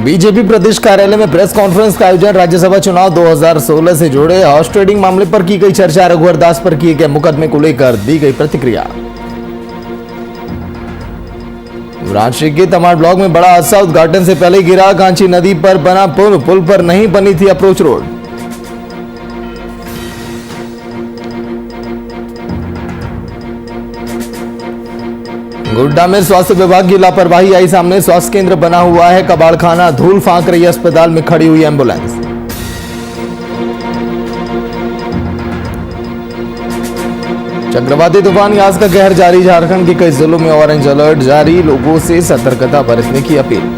BJP प्रदेश कार्यालय में press conference का आयोजन। राज्यसभा चुनाव 2016 से जुड़े हॉर्स ट्रेडिंग मामले पर की गई चर्चा। रघुवर दास पर किए गए मुकदमे को लेकर दी गई प्रतिक्रिया। रांची के तमाड़ ब्लॉक में बड़ा हादसा, उद्घाटन से पहले गिरा। कांची नदी पर बना पुल पर नहीं बनी थी अप्रोच रोड। गोड्डा में स्वास्थ्य विभाग की लापरवाही आई सामने। स्वास्थ्य केंद्र बना हुआ है कबाड़खाना, धूल फांक रही अस्पताल में खड़ी हुई एम्बुलेंस। चक्रवाती तूफान यास का कहर जारी। झारखंड के कई जिलों में ऑरेंज अलर्ट जारी। लोगों से सतर्कता बरतने की अपील।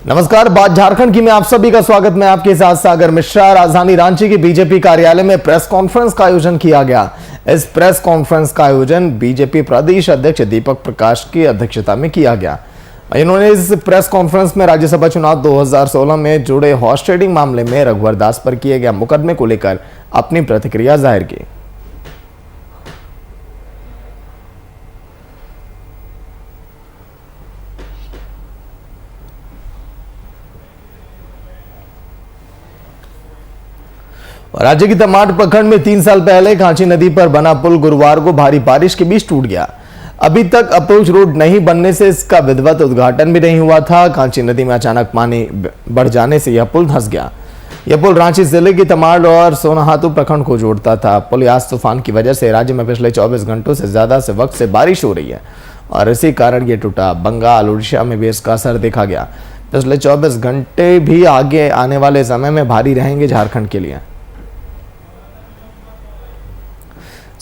नमस्कार, बात झारखंड की में आप सभी का स्वागत। मैं आपके साथ सागर मिश्रा। राजधानी रांची के बीजेपी कार्यालय में प्रेस कॉन्फ्रेंस का आयोजन किया गया। इस प्रेस कॉन्फ्रेंस का आयोजन बीजेपी प्रदेश अध्यक्ष दीपक प्रकाश की अध्यक्षता में किया गया। इन्होंने इस प्रेस कॉन्फ्रेंस में राज्यसभा चुनाव 2016 में जुड़े हॉर्स ट्रेडिंग मामले में रघुवर दास पर किए गए मुकदमे को लेकर अपनी प्रतिक्रिया जाहिर की। राज्य की तमाड़ प्रखंड में 3 साल पहले कांची नदी पर बना पुल गुरुवार को भारी बारिश के बीच टूट गया। अभी तक अप्रोच रोड नहीं बनने से इसका विधिवत उद्घाटन भी नहीं हुआ था। कांची नदी में अचानक पानी बढ़ जाने से यह पुल धंस गया। यह पुल रांची जिले की तमाड़ और सोनाहातू प्रखंड को जोड़ता था। पुल यास तूफान की वजह से राज्य में पिछले 24 घंटों से ज्यादा से वक्त से बारिश हो रही है और इसी कारण यह टूटा। बंगाल उड़ीसा में भी इसका असर देखा गया। पिछले 24 घंटे भी आगे आने वाले समय में भारी रहेंगे झारखंड के लिए।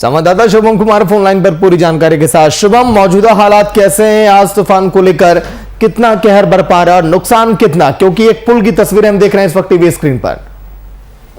संवाददाता शुभम कुमार फोन लाइन पर पूरी जानकारी के साथ। शुभम, मौजूदा हालात कैसे हैं? आज तूफान को लेकर कितना कहर बरपा रहा है और नुकसान कितना, क्योंकि एक पुल की तस्वीरें हम देख रहे हैं इस वक्त टीवी स्क्रीन पर।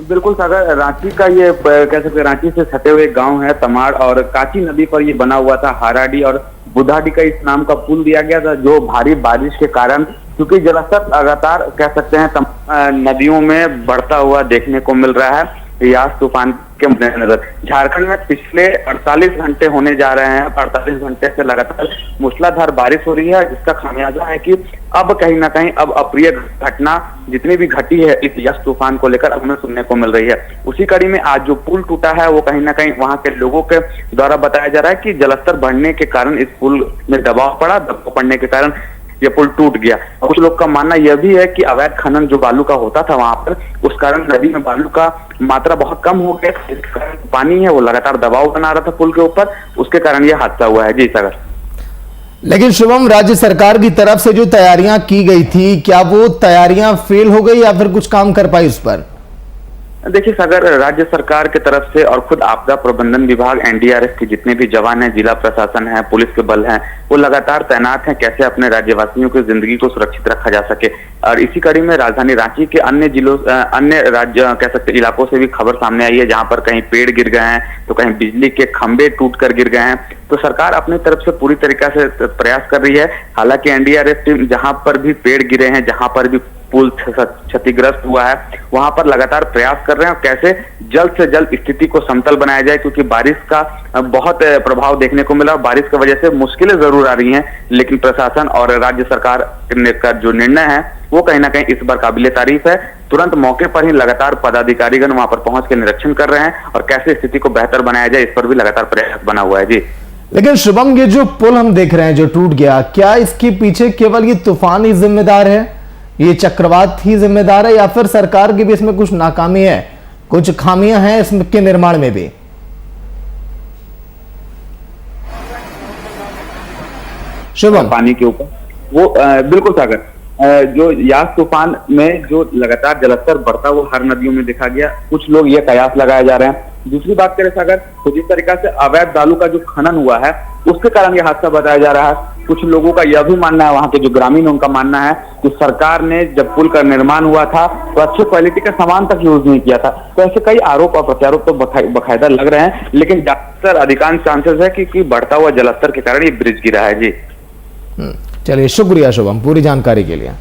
बिल्कुल सागर, रांची का ये कह सकते हैं रांची से सटे हुए गांव है तमाड़ और कांची नदी पर ये बना हुआ था। हाराडी और बुधाडी का इस नाम का पुल दिया गया था, जो भारी बारिश के कारण क्योंकि जलस्तर लगातार कह सकते हैं नदियों में बढ़ता हुआ देखने को मिल रहा है। यास तूफान के मद्देनजर झारखंड में पिछले 48 घंटे होने जा रहे हैं। 48 घंटे से लगातार मूसलाधार बारिश हो रही है, जिसका खामियाजा है कि अब कहीं ना कहीं अब अप्रिय घटना जितनी भी घटी है इस यास तूफान को लेकर अब हमें सुनने को मिल रही है। उसी कड़ी में आज जो पुल टूटा है वो कहीं ना कहीं वहां के लोगों के द्वारा बताया जा रहा है कि जलस्तर बढ़ने के कारण इस पुल में दबाव पड़ा। दबाव पड़ने के कारण ये पुल टूट गया। और कुछ लोग का मानना यह भी है कि अवैध खनन जो बालू का होता था वहां पर, उस कारण नदी में बालू का मात्रा बहुत कम हो गया। इस कारण पानी है वो लगातार दबाव बना रहा था पुल के ऊपर, उसके कारण यह हादसा हुआ है। जी सागर। लेकिन शुभम, राज्य सरकार की तरफ से जो तैयारियां की गई थी, क्या वो तैयारियां फेल हो गई या फिर कुछ काम कर पाई उस पर? देखिए सागर, राज्य सरकार की तरफ से और खुद आपदा प्रबंधन विभाग, एनडीआरएफ के जितने भी जवान हैं, जिला प्रशासन है, पुलिस के बल हैं, वो लगातार तैनात हैं कैसे अपने राज्यवासियों की जिंदगी को सुरक्षित रखा जा सके। और इसी कड़ी में राजधानी रांची के अन्य जिलों, अन्य राज्य कह सकते इलाकों से भी खबर सामने आई है, जहां पर कहीं पेड़ गिर गए हैं तो कहीं बिजली के खंभे टूटकर गिर गए हैं। तो सरकार अपनी तरफ से पूरी तरीके से प्रयास कर रही है। हालांकि एनडीआरएफ टीम जहां पर भी पेड़ गिरे हैं, जहां पर भी पुल क्षतिग्रस्त हुआ है, वहां पर लगातार प्रयास कर रहे हैं और कैसे जल्द से जल्द स्थिति को समतल बनाया जाए, क्योंकि बारिश का बहुत प्रभाव देखने को मिला। बारिश की वजह से मुश्किलें जरूर आ रही हैं, लेकिन प्रशासन और राज्य सरकार का जो निर्णय है वो कहीं ना कहीं इस बार काबिले तारीफ है। तुरंत मौके पर ही लगातार पदाधिकारीगण वहां पर पहुंच के निरीक्षण कर रहे हैं और कैसे स्थिति को बेहतर बनाया जाए, इस पर भी लगातार प्रयास बना हुआ है। जी लेकिन शुभम, ये जो पुल हम देख रहे हैं जो टूट गया, क्या इसके पीछे केवल ये तूफान ही जिम्मेदार है, ये चक्रवात ही जिम्मेदार है, या फिर सरकार की भी इसमें कुछ नाकामी है, कुछ खामियां हैं इसके निर्माण में भी? शुभम, पानी के ऊपर वो बिल्कुल सागर, जो यास तूफान में जो लगातार जलस्तर बढ़ता वो हर नदियों में देखा गया। कुछ लोग ये कयास लगाए जा रहे हैं। दूसरी बात करें सागर, तो जिस तरीका से अवैध बालू का जो खनन हुआ है उसके कारण यह हादसा बताया जा रहा है। कुछ लोगों का यह भी मानना है, वहां के जो ग्रामीण उनका मानना है कि सरकार ने जब पुल का निर्माण हुआ था तो अच्छे क्वालिटी का सामान तक यूज नहीं किया था। तो ऐसे कई आरोप और प्रत्यारोप तो बकायदा लग रहे हैं, लेकिन ज्यादातर अधिकांश चांसेस है कि बढ़ता हुआ जलस्तर के कारण ये ब्रिज गिरा है। जी चलिए, शुक्रिया शुभम पूरी जानकारी के लिए।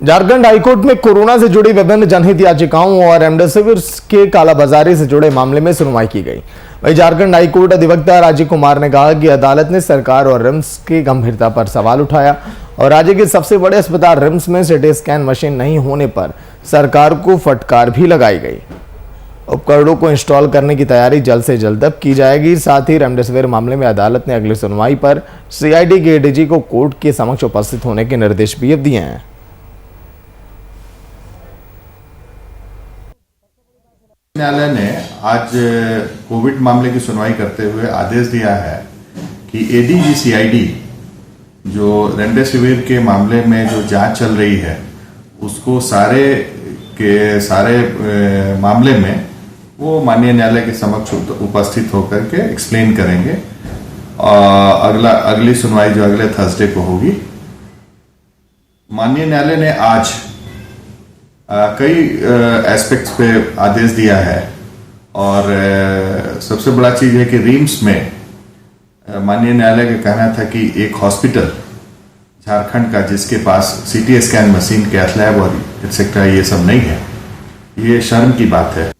झारखंड हाईकोर्ट में कोरोना से जुड़ी विभिन्न जनहित याचिकाओं और रेमडेसिविर के कालाबाजारी से जुड़े मामले में सुनवाई की गई। वहीं झारखंड हाईकोर्ट अधिवक्ता राजीव कुमार ने कहा कि अदालत ने सरकार और रिम्स की गंभीरता पर सवाल उठाया और राज्य के सबसे बड़े अस्पताल रिम्स में सिटी स्कैन मशीन नहीं होने पर सरकार को फटकार भी लगाई गई। उपकरणों को इंस्टॉल करने की तैयारी जल्द से जल्द अब की जाएगी। साथ ही रेमडेसिविर मामले में अदालत ने अगली सुनवाई पर सीआईडी के एडीजी को कोर्ट के समक्ष उपस्थित होने के निर्देश भी अब दिए हैं। न्यायालय ने आज कोविड मामले की सुनवाई करते हुए आदेश दिया है कि एडीजी सीआईडी जो रेमडेसिविर के मामले में जो जांच चल रही है उसको सारे मामले में वो माननीय न्यायालय के समक्ष उपस्थित होकर के एक्सप्लेन करेंगे। अगली सुनवाई जो अगले थर्सडे को होगी। माननीय न्यायालय ने आज कई एस्पेक्ट्स पे आदेश दिया है और सबसे बड़ा चीज है कि रिम्स में माननीय न्यायालय का कहना था कि एक हॉस्पिटल झारखंड का जिसके पास CT scan machine, cath lab और एक्सेट्रा ये सब नहीं है, ये शर्म की बात है।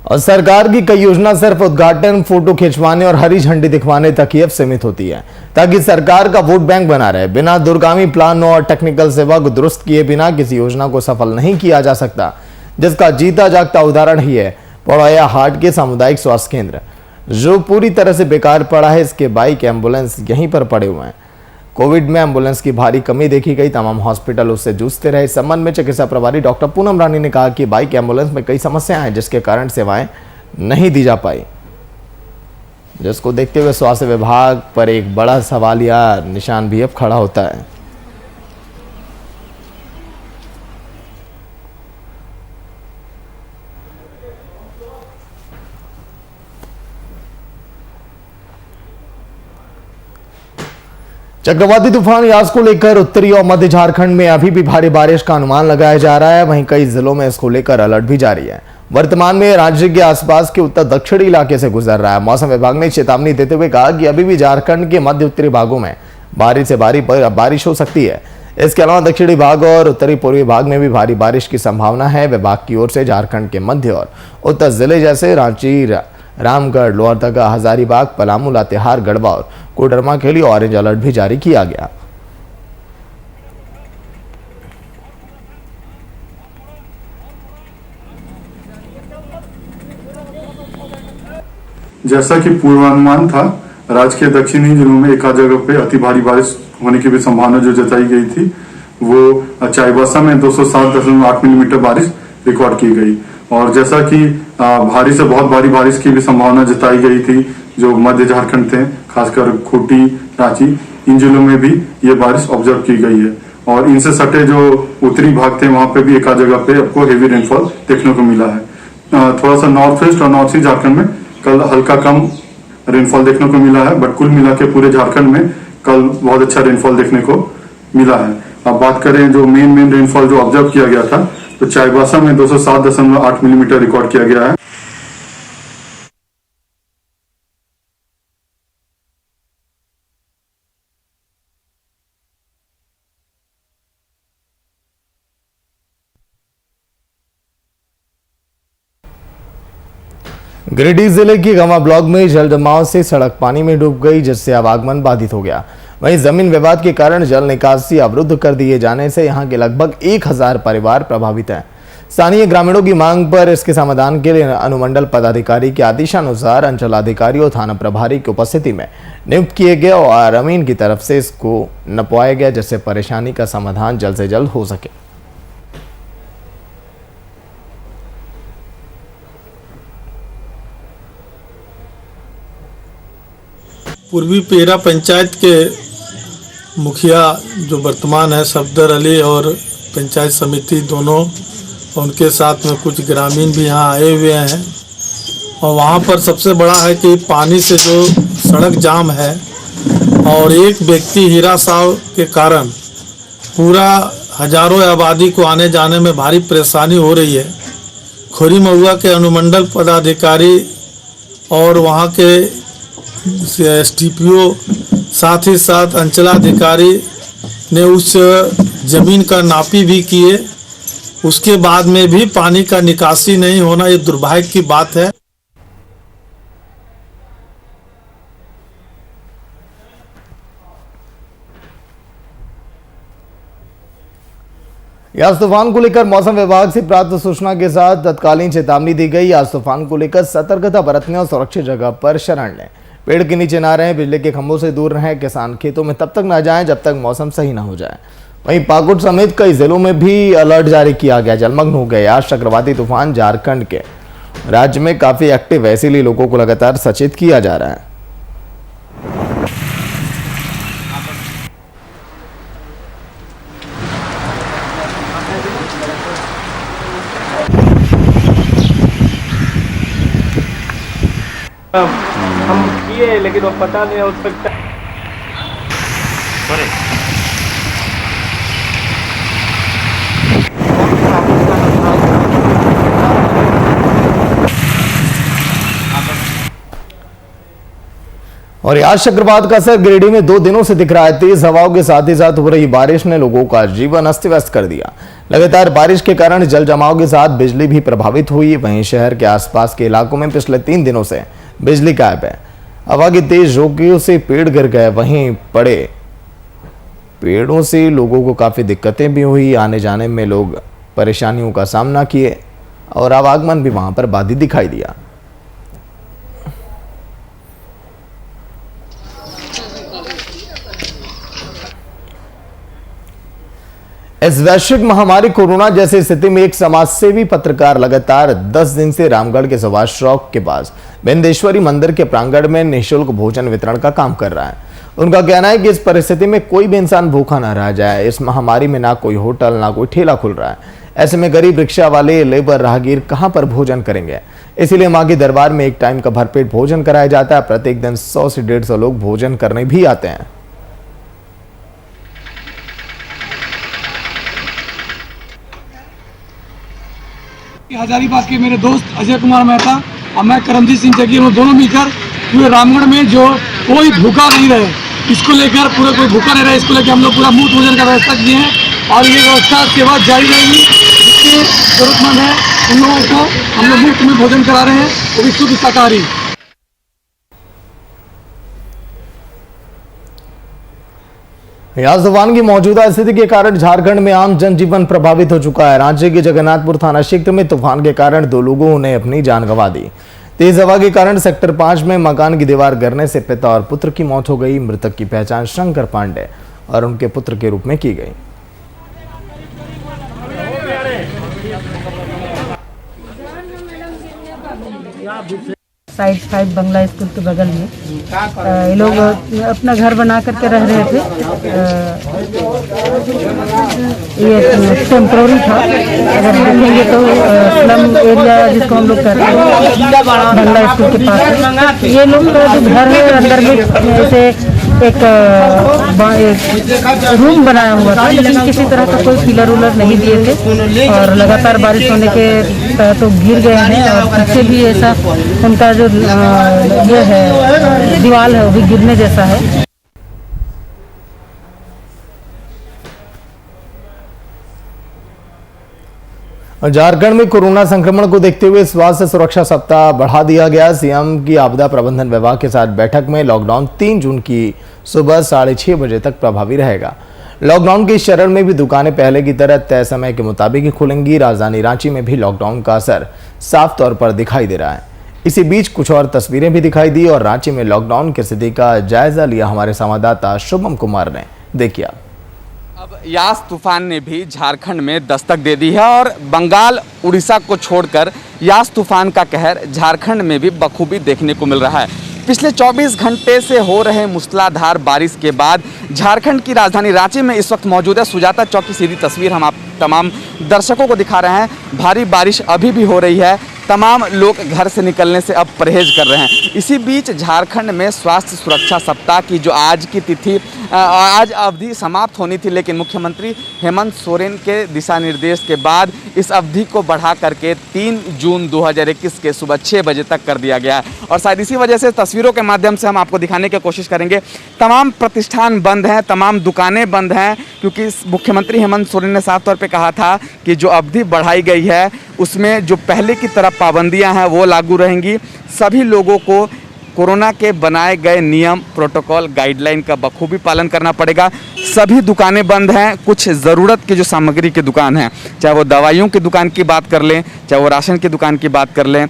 और सरकार की कई योजना सिर्फ उद्घाटन, फोटो खिंचवाने और हरी झंडी दिखवाने तक ही अब सीमित होती है ताकि सरकार का वोट बैंक बना रहे। बिना दूरगामी प्लान और टेक्निकल सेवा को दुरुस्त किए बिना किसी योजना को सफल नहीं किया जा सकता, जिसका जीता जागता उदाहरण ही है पड़ोया हाट के सामुदायिक स्वास्थ्य केंद्र, जो पूरी तरह से बेकार पड़ा है। इसके बाइक एम्बुलेंस यहीं पर पड़े हुए हैं। कोविड में एम्बुलेंस की भारी कमी देखी गई, तमाम हॉस्पिटल उससे जूझते रहे। इस संबंध में चिकित्सा प्रभारी डॉक्टर पूनम रानी ने कहा कि बाइक एम्बुलेंस में कई समस्याएं हैं जिसके कारण सेवाएं नहीं दी जा पाई, जिसको देखते हुए स्वास्थ्य विभाग पर एक बड़ा सवालिया निशान भी अब खड़ा होता है। चक्रवाती तूफान यास को लेकर उत्तरी और मध्य झारखंड में अभी भी भारी बारिश का अनुमान लगाया जा रहा है। वहीं कई जिलों में इसको लेकर अलर्ट भी जारी है। वर्तमान में राज्य के आसपास के उत्तर दक्षिणी इलाके से गुजर रहा है। मौसम विभाग ने चेतावनी देते हुए कहा कि अभी भी झारखंड के मध्य उत्तरी भागों में बारिश से बारिश हो सकती है। इसके अलावा दक्षिणी भाग और उत्तरी पूर्वी भाग में भी भारी बारिश की संभावना है। विभाग की ओर से झारखंड के मध्य और उत्तर जिले जैसे रांची, रामगढ़, लोहरदगा, हजारीबाग, पलामू, लातेहार, गढ़वा और कोडरमा के लिए ऑरेंज अलर्ट भी जारी किया गया। जैसा कि पूर्वानुमान था, राज्य के दक्षिणी जिलों में एक आध जगह पे अति भारी बारिश होने की भी संभावना जो जताई गई थी, वो चाईबासा में 207.8 मिलीमीटर बारिश रिकॉर्ड की गई। और जैसा कि भारी से बहुत भारी बारिश की भी संभावना जताई गई थी जो मध्य झारखंड थे, खासकर खूंटी, रांची, इन जिलों में भी ये बारिश ऑब्जर्व की गई है। और इनसे सटे जो उत्तरी भाग थे वहां पे भी एक आध जगह पे आपको हेवी रेनफॉल देखने को मिला है। थोड़ा सा नॉर्थ वेस्ट और नॉर्थ ईस्ट झारखंड में कल हल्का कम रेनफॉल देखने को मिला है, बट कुल मिला के पूरे झारखंड में कल बहुत अच्छा रेनफॉल देखने को मिला है। अब बात करें जो मेन रेनफॉल जो ऑब्जर्व किया गया था, तो चाईबासा में 207.8 मिलीमीटर रिकॉर्ड किया गया है। गिरिडीह जिले की गंवा ब्लॉक में जल जमाव से सड़क पानी में डूब गई, जिससे आवागमन बाधित हो गया। वहीं जमीन विवाद के कारण जल निकासी अवरुद्ध कर दिए जाने से यहां के लगभग 1000 परिवार प्रभावित हैं। स्थानीय ग्रामीणों की मांग पर इसके समाधान के लिए अनुमंडल पदाधिकारी के आदेशानुसार अंचलाधिकारी और थाना प्रभारी की उपस्थिति में नियुक्त किए गए और अमीन की तरफ से इसको नपवाया गया, जिससे परेशानी का समाधान जल्द से जल्द हो सके। पूर्वी पेरा पंचायत के मुखिया जो वर्तमान है सफदर अली और पंचायत समिति दोनों, उनके साथ में कुछ ग्रामीण भी यहाँ आए हुए हैं। और वहाँ पर सबसे बड़ा है कि पानी से जो सड़क जाम है और एक व्यक्ति हीरा साव के कारण पूरा हजारों आबादी को आने जाने में भारी परेशानी हो रही है। खोरी महुआ के अनुमंडल पदाधिकारी और वहाँ के SDPO साथ ही साथ अंचलाधिकारी ने उस जमीन का नापी भी किए, उसके बाद में भी पानी का निकासी नहीं होना ये दुर्भाग्य की बात है। यास तूफान को लेकर मौसम विभाग से प्राप्त सूचना के साथ तत्कालीन चेतावनी दी गई। यास तूफान को लेकर सतर्कता बरतने और सुरक्षित जगह पर शरण लें। पेड़ के नीचे ना रहें, बिजली के खंभों से दूर रहें, किसान खेतों में तब तक ना जाएं जब तक मौसम सही ना हो जाए। वहीं पाकुड़ समेत कई जिलों में भी अलर्ट जारी किया गया। जलमग्न हो गए आज चक्रवाती तूफान झारखंड के राज्य में काफी एक्टिव है, इसीलिए लोगों को लगातार सचेत किया जा रहा है। हम किए लेकिन वो पता नहीं हो सकता। और आज चक्रवात का असर गिरिडीह में 2 दिनों से दिख रहा है। तेज हवाओं के साथ ही साथ हो रही बारिश ने लोगों का जीवन अस्त व्यस्त कर दिया। लगातार बारिश के कारण जल जमाव के साथ बिजली भी प्रभावित हुई। वहीं शहर के आसपास के इलाकों में पिछले 3 दिनों से बिजली गायब है। हवा की तेज झोंकियों से पेड़ गिर गए। वहीं पड़े पेड़ों से लोगों को काफी दिक्कतें भी हुई। आने जाने में लोग परेशानियों का सामना किए और आवागमन भी वहां पर बाधित दिखाई दिया। इस वैश्विक महामारी कोरोना जैसी स्थिति में एक समाजसेवी पत्रकार लगातार 10 दिन से रामगढ़ के सुभाष चौक के पास बिंदेश्वरी मंदिर के प्रांगण में निःशुल्क भोजन वितरण का काम कर रहा है। उनका कहना है कि इस परिस्थिति में कोई भी इंसान भूखा ना रह जाए। इस महामारी में ना कोई होटल ना कोई ठेला खुल रहा है। ऐसे में गरीब रिक्शा वाले, लेबर, राहगीर कहां पर भोजन करेंगे। इसीलिए मां के दरबार में एक टाइम का भरपेट भोजन कराया जाता है। प्रत्येक दिन 100 से 150 लोग भोजन करने भी आते हैं। हजारीबाग के मेरे दोस्त अजय कुमार मेहता और मैं करमजीत सिंह जगी, हम दोनों मिलकर पूरे रामगढ़ में जो कोई भूखा नहीं रहे, इसको लेकर पूरे कोई भूखा नहीं रहे, इसको लेकर हम लोग पूरा मुफ्त भोजन का व्यवस्था किए हैं और ये व्यवस्था सेवा जारी रहेगी। जिसके जरूरतमंद है उन लोगों को हम लोग मुफ्त में भोजन करा रहे हैं, वो भी शुद्ध शाकाहारी। यास तूफान की मौजूदा स्थिति के कारण झारखंड में आम जनजीवन प्रभावित हो चुका है। रांची के जगन्नाथपुर थाना क्षेत्र में तूफान के कारण 2 लोगों ने अपनी जान गंवा दी। तेज हवा के कारण सेक्टर 5 में मकान की दीवार गिरने से पिता और पुत्र की मौत हो गई। मृतक की पहचान शंकर पांडे और उनके पुत्र के रूप में की गई। साइड 5 बंगला स्कूल के बगल में ये लोग अपना घर बना करके रह रहे थे। ये टेम्पोररी था। अगर देखेंगे तो स्लम एरिया जिसको हम लोग कहते हैं बंगला स्कूल के पास, ये लोग का जो घर है अंदर में ऐसे एक रूम बनाया हुआ था, लेकिन किसी तरह का कोई पिलर उलर नहीं दिए थे और लगातार बारिश होने के तो गिर गए हैं और पीछे भी ऐसा उनका जो ये है दीवार है वो भी गिरने जैसा है। झारखंड में कोरोना संक्रमण को देखते हुए स्वास्थ्य सुरक्षा सप्ताह बढ़ा दिया गया। सीएम की आपदा प्रबंधन विभाग के साथ बैठक में लॉकडाउन 3 जून की सुबह 6:30 बजे तक प्रभावी रहेगा। लॉकडाउन के इस चरण में भी दुकानें पहले की तरह तय समय के मुताबिक ही खुलेंगी। राजधानी रांची में भी लॉकडाउन का असर साफ तौर पर दिखाई दे रहा है। इसी बीच कुछ और तस्वीरें भी दिखाई दी और रांची में लॉकडाउन की स्थिति का जायजा लिया हमारे संवाददाता शुभम कुमार ने। देखिए अब यास तूफान ने भी झारखंड में दस्तक दे दी है और बंगाल, उड़ीसा को छोड़कर यास तूफान का कहर झारखंड में भी बखूबी देखने को मिल रहा है। पिछले 24 घंटे से हो रहे मूसलाधार बारिश के बाद झारखंड की राजधानी रांची में इस वक्त मौजूद है। सुजाता चौक की सीधी तस्वीर हम आप तमाम दर्शकों को दिखा रहे हैं। भारी बारिश अभी भी हो रही है। तमाम लोग घर से निकलने से अब परहेज कर रहे हैं। इसी बीच झारखंड में स्वास्थ्य सुरक्षा सप्ताह की जो आज की तिथि आज अवधि समाप्त होनी थी, लेकिन मुख्यमंत्री हेमंत सोरेन के दिशा निर्देश के बाद इस अवधि को बढ़ा करके 3 जून 2021 के सुबह 6 बजे तक कर दिया गया है। और शायद इसी वजह से तस्वीरों के माध्यम से हम आपको दिखाने की कोशिश करेंगे। तमाम प्रतिष्ठान बंद हैं, तमाम दुकानें बंद हैं, क्योंकि मुख्यमंत्री हेमंत सोरेन ने साफ तौर पे कहा था कि जो अवधि बढ़ाई गई है उसमें जो पहले की तरह पाबंदियां हैं वो लागू रहेंगी। सभी लोगों को कोरोना के बनाए गए नियम, प्रोटोकॉल, गाइडलाइन का बखूबी पालन करना पड़ेगा। सभी दुकानें बंद हैं। कुछ ज़रूरत की जो सामग्री की दुकान है, चाहे वो दवाइयों की दुकान की बात कर लें, चाहे वो राशन की दुकान की बात कर लें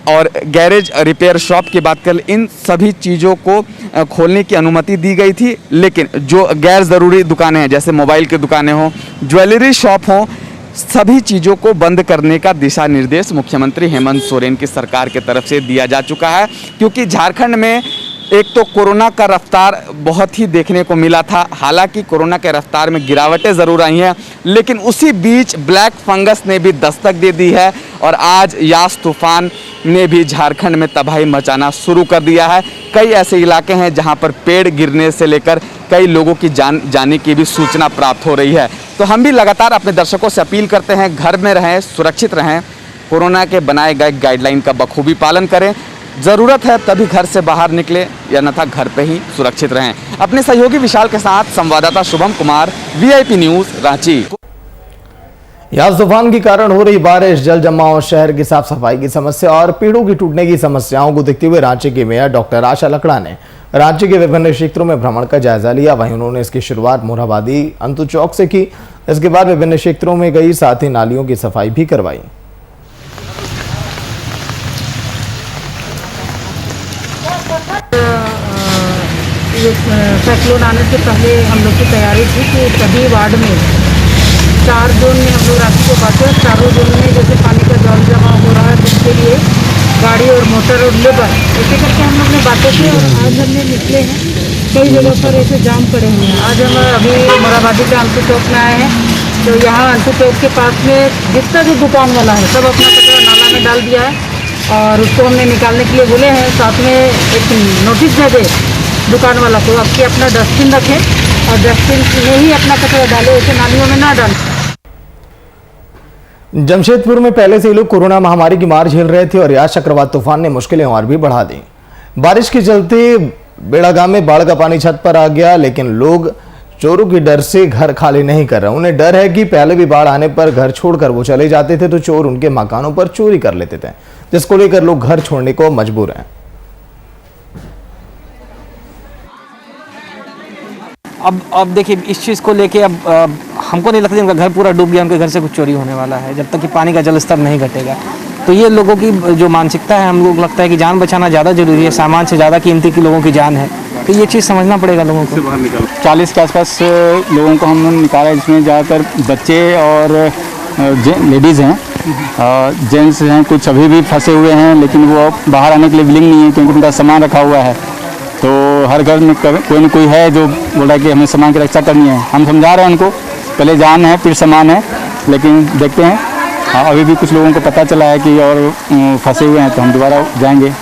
और गैरेज रिपेयर शॉप की बात कर लें, इन सभी चीज़ों को खोलने की अनुमति दी गई थी। लेकिन जो गैर ज़रूरी दुकानें हैं, जैसे मोबाइल की दुकानें हों, ज्वेलरी शॉप हों, सभी चीज़ों को बंद करने का दिशा निर्देश मुख्यमंत्री हेमंत सोरेन की सरकार की तरफ से दिया जा चुका है। क्योंकि झारखंड में एक तो कोरोना का रफ्तार बहुत ही देखने को मिला था। हालांकि कोरोना के रफ्तार में गिरावटें ज़रूर आई हैं, लेकिन उसी बीच ब्लैक फंगस ने भी दस्तक दे दी है और आज यास तूफान ने भी झारखंड में तबाही मचाना शुरू कर दिया है। कई ऐसे इलाके हैं जहां पर पेड़ गिरने से लेकर कई लोगों की जाने की भी सूचना प्राप्त हो रही है। तो हम भी लगातार अपने दर्शकों से अपील करते हैं, घर में रहें, सुरक्षित रहें, कोरोना के बनाए गए गाइडलाइन का बखूबी पालन करें। ज़रूरत है तभी घर से बाहर निकले, या अन्यथा घर पे ही सुरक्षित रहें। अपने सहयोगी विशाल के साथ संवाददाता शुभम कुमार, VIP न्यूज़, रांची। यास तूफान के कारण हो रही बारिश, जल जमाव, शहर की साफ सफाई की समस्या और पेड़ों की टूटने की समस्याओं को देखते हुए रांची के मेयर डॉक्टर आशा लकड़ा ने रांची के विभिन्न क्षेत्रों में भ्रमण का जायजा लिया। वहीं उन्होंने इसकी शुरुआत मोरहाबादी अंतु चौक से की। इसके बाद विभिन्न क्षेत्रों में गई, साथ ही नालियों की सफाई भी करवाई। साइक्लोन आने से पहले हम लोग की तैयारी थी कि सभी वार्ड में 4 जोन में हम लोग राशि को बांटे और चारों जोन में जैसे पानी का जल जमा हो रहा है तो उसके लिए गाड़ी और मोटर और लेबर ऐसे करके हम लोग ने बांटे थे। और आज हम निकले हैं, कई जगह पर ऐसे जाम पड़े हुए हैं। आज हम अभी मोरहाबादी के अंतु चौक में आए हैं, तो यहाँ अंतु चौक के पास में जितना भी दुकान वाला है सब अपना कचरा नाला में डाल दिया है और उसको हमने निकालने के लिए बोले हैं। साथ में एक नोटिस दे दे दुकान वाला को आपकी अपना डस्टबिन रखें और डस्टबिन में ही अपना कचरा डाले, ऐसे नालियों में ना डालें। जमशेदपुर में पहले से ही लोग कोरोना महामारी की मार झेल रहे थे और यास चक्रवात तूफान ने मुश्किलें और भी बढ़ा दी। बारिश के चलते बेड़ागांव में बाढ़ का पानी छत पर आ गया, लेकिन लोग चोरों की डर से घर खाली नहीं कर रहे। उन्हें डर है कि पहले भी बाढ़ आने पर घर छोड़कर वो चले जाते थे तो चोर उनके मकानों पर चोरी कर लेते थे, जिसको लेकर लोग घर छोड़ने को मजबूर हैं। अब देखिए इस चीज़ को लेके अब हमको नहीं लगता कि उनका घर पूरा डूब गया, उनके घर से कुछ चोरी होने वाला है जब तक कि पानी का जल स्तर नहीं घटेगा। तो ये लोगों की जो मानसिकता है, हम लोग लगता है कि जान बचाना ज़्यादा जरूरी है, सामान से ज़्यादा कीमती की लोगों की जान है। तो ये चीज़ समझना पड़ेगा लोगों को। 40 के आसपास लोगों को हमने निकाला, जिसमें ज़्यादातर बच्चे और लेडीज़ हैं, जेंट्स हैं, कुछ अभी भी फंसे हुए हैं, लेकिन वो बाहर आने के लिए विलिंग नहीं है क्योंकि उनका सामान रखा हुआ है। तो हर घर में कोई न कोई है जो बोल रहा है कि हमें सामान की रक्षा करनी है। हम समझा रहे हैं उनको, पहले जान है फिर सामान है, लेकिन देखते हैं। अभी भी कुछ लोगों को पता चला है कि और फंसे हुए हैं, तो हम दोबारा जाएंगे।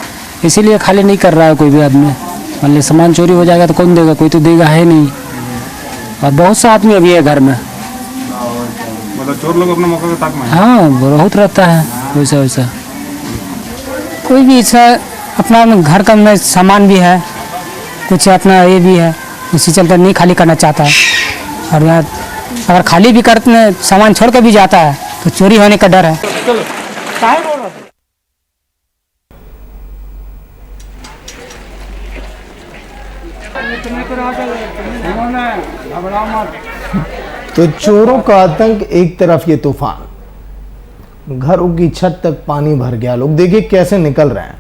इसीलिए खाली नहीं कर रहा है कोई भी आदमी। मान ली सामान चोरी हो जाएगा तो कौन देगा, कोई तो देगा है नहीं। और बहुत सा आदमी अभी है घर में, मतलब चोर लोग अपने मौके पे ताक में। हाँ बहुत रहता है वैसा वैसा। कोई भी ऐसा अपना घर का में सामान भी है, कुछ अपना ये भी है, इसी चलते नहीं खाली करना चाहता है। और यहाँ अगर खाली भी करते सामान छोड़ कर भी जाता है तो चोरी होने का डर है। तो चोरों का आतंक एक तरफ, ये तूफान, घरों की छत तक पानी भर गया। लोग देखिए कैसे निकल रहे हैं।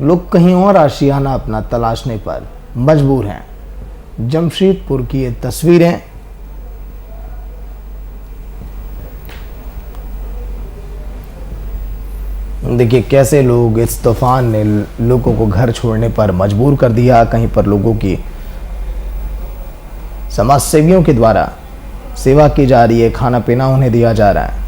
लोग कहीं और आशियाना अपना तलाशने पर मजबूर हैं। जमशेदपुर की ये तस्वीरें। देखिए कैसे लोग, इस तूफान ने लोगों को घर छोड़ने पर मजबूर कर दिया। कहीं पर लोगों की समाज सेवियों के द्वारा सेवा की जा रही है, खाना पीना उन्हें दिया जा रहा है।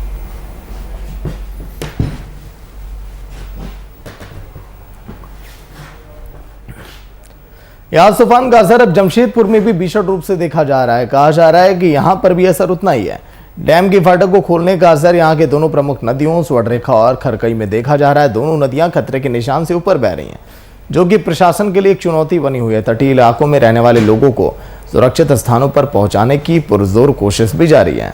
यास तूफान का असर अब जमशेदपुर में भी भीषण रूप से देखा जा रहा है। कहा जा रहा है कि यहां पर भी असर उतना ही है। डैम की फाटक को खोलने का असर यहां के दोनों प्रमुख नदियों स्वर्णरेखा और खरकई में देखा जा रहा है। दोनों नदियां खतरे के निशान से ऊपर बह रही हैं, जो कि प्रशासन के लिए एक चुनौती बनी हुई है। तटीय इलाकों में रहने वाले लोगों को सुरक्षित स्थानों पर पहुंचाने की पुरजोर कोशिश भी जारी है।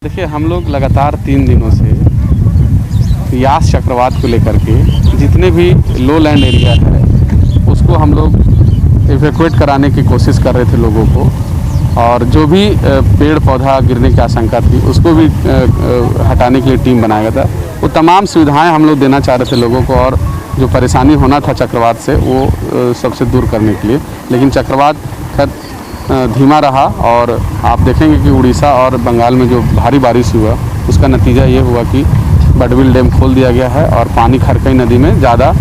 देखिए, हम लोग लगातार 3 दिनों से यास चक्रवात को लेकर के जितने भी लो लैंड एरिया है उसको हम लोग इवैक्यूएट कराने की कोशिश कर रहे थे लोगों को, और जो भी पेड़ पौधा गिरने की आशंका थी उसको भी हटाने के लिए टीम बनाया गया था। वो तमाम सुविधाएं हम लोग देना चाह रहे थे लोगों को, और जो परेशानी होना था चक्रवात से वो सबसे दूर करने के लिए। लेकिन चक्रवात धीमा रहा, और आप देखेंगे कि उड़ीसा और बंगाल में जो भारी बारिश हुआ उसका नतीजा ये हुआ कि बडबिल डैम खोल दिया गया है और पानी खरकई नदी में ज़्यादा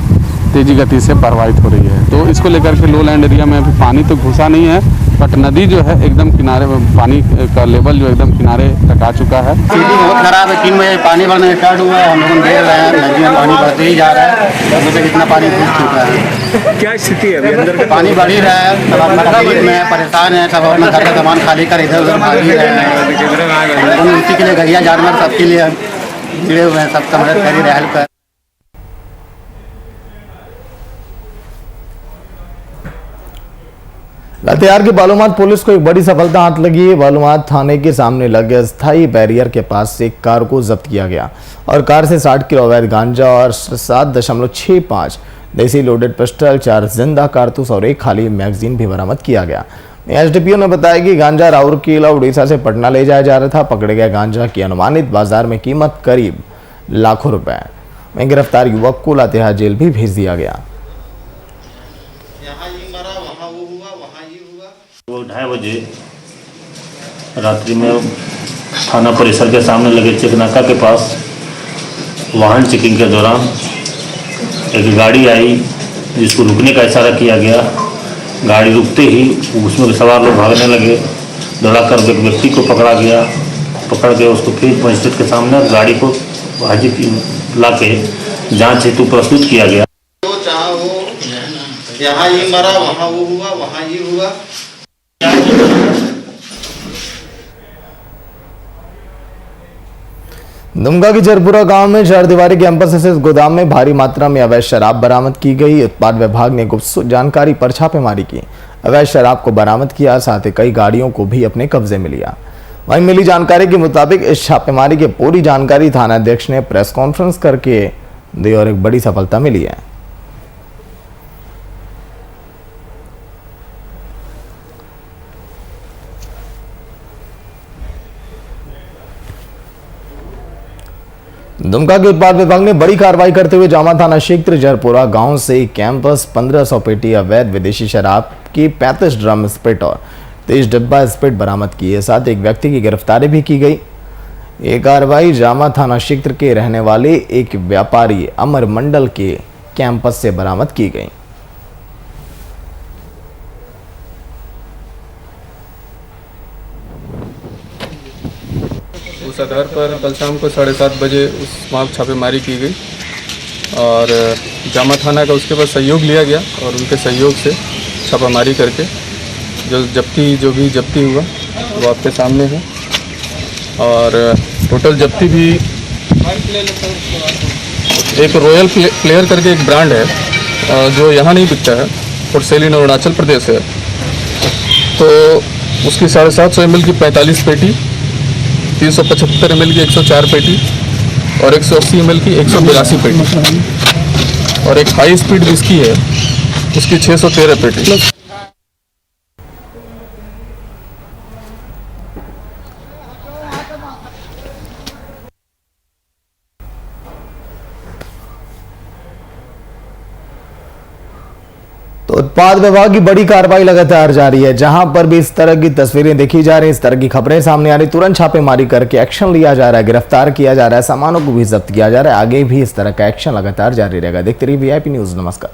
तेज़ी गति से प्रवाहित हो रही है। तो इसको लेकर के लो लैंड एरिया में अभी पानी तो घुसा नहीं है, बट नदी जो है एकदम किनारे, पानी का लेवल जो एकदम किनारे तक आ चुका है। स्थिति बहुत खराब है। 3 बजे पानी बढ़ना स्टार्ट हुआ है, हम लोग देख रहे हैं नदी में पानी बढ़ते ही जा रहा है। 10 बजे कितना पानी घुस चुका है। क्या स्थिति है अभी अंदर? पानी बढ़ ही रहा है, सब अपना तकलीफ में परेशान है, सब अपना घर का सामान खाली कर इधर उधर भाग ही रहे हैं। उसी के लिए गैया जानवर सबके लिए जुड़े हुए हैं, सबका मदद कर ही रहे, हेल्प कर। लातेहार की बालूमाथ पुलिस को एक बड़ी सफलता हाथ लगी है। बालूमाथ थाने के सामने लगे अस्थायी बैरियर के पास से एक कार को जब्त किया गया और कार से 60 किलो अवैध गांजा और 7.65 देसी लोडेड पिस्टल, 4 जिंदा कारतूस और एक खाली मैगजीन भी बरामद किया गया। एसडीपीओ ने बताया कि गांजा राउरकेला उड़ीसा से पटना ले जाया जा रहा था। पकड़े गए गांजा की अनुमानित बाजार में कीमत करीब लाखों रुपए में। गिरफ्तार युवक को लातेहार जेल भी भेज दिया गया। वो 2:30 बजे रात्रि में थाना परिसर के सामने लगे चेकनाका के पास वाहन चेकिंग के दौरान एक गाड़ी आई जिसको रुकने का इशारा किया गया। गाड़ी रुकते ही उसमें सवार लोग भागने लगे। दौड़ाकर एक व्यक्ति को पकड़ा गया। पकड़ के उसको फिर मजिस्ट्रेट के सामने गाड़ी को हाजिर ला के जाँच हेतु प्रस्तुत किया गया। यहाँ ये मरा, वहाँ वो हुआ, वहाँ ये हुआ। दुमका के जरपुरा गांव में 4 दीवारी कैंपस स्थित गोदाम में भारी मात्रा में अवैध शराब बरामद की गई। उत्पाद विभाग ने गुप्त जानकारी पर छापेमारी की, अवैध शराब को बरामद किया, साथ ही कई गाड़ियों को भी अपने कब्जे में लिया। वहीं मिली जानकारी के मुताबिक इस छापेमारी की पूरी जानकारी थानाध्यक्ष ने प्रेस कॉन्फ्रेंस करके दी और एक बड़ी सफलता मिली है। दुमका के उत्पाद विभाग ने बड़ी कार्रवाई करते हुए जामा थाना क्षेत्र जरपुरा गांव से कैंपस 1500 पेटी अवैध विदेशी शराब की 35 ड्रम स्प्रिट और 23 डिब्बा स्प्रिट बरामद किए। साथ एक व्यक्ति की गिरफ्तारी भी की गई। ये कार्रवाई जामा थाना क्षेत्र के रहने वाले एक व्यापारी अमर मंडल के कैंपस से बरामद की गई। उस आधार पर कल शाम को 7:30 बजे वहाँ छापेमारी की गई और जामा थाना का उसके बाद सहयोग लिया गया और उनके सहयोग से छापामारी करके जो भी जब्ती हुआ वो आपके सामने है। और टोटल जब्ती भी एक रॉयल प्लेयर करके एक ब्रांड है जो यहाँ नहीं बिकता है और सेल इन अरुणाचल प्रदेश है। तो उसकी 750 ml की 45 पेटी, 375 ml की 104 पेटी और 180 ml की 182 पेटी और एक हाई स्पीड विस्की है उसकी 613 पेटी। तो उत्पाद विभाग की बड़ी कार्रवाई लगातार जारी है। जहां पर भी इस तरह की तस्वीरें देखी जा रही हैं, इस तरह की खबरें सामने आ रही, तुरंत छापेमारी करके एक्शन लिया जा रहा है, गिरफ्तार किया जा रहा है, सामानों को भी जब्त किया जा रहा है। आगे भी इस तरह का एक्शन लगातार जारी रहेगा। देखते रहिए VIP न्यूज़। नमस्कार।